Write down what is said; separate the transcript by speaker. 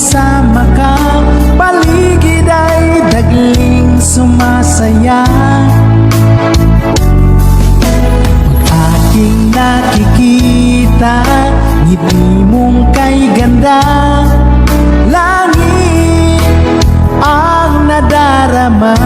Speaker 1: kasama ka, paligid ay dagling sumasaya. Aking nakikita, ngiti mong kay ganda, langit ang nadarama.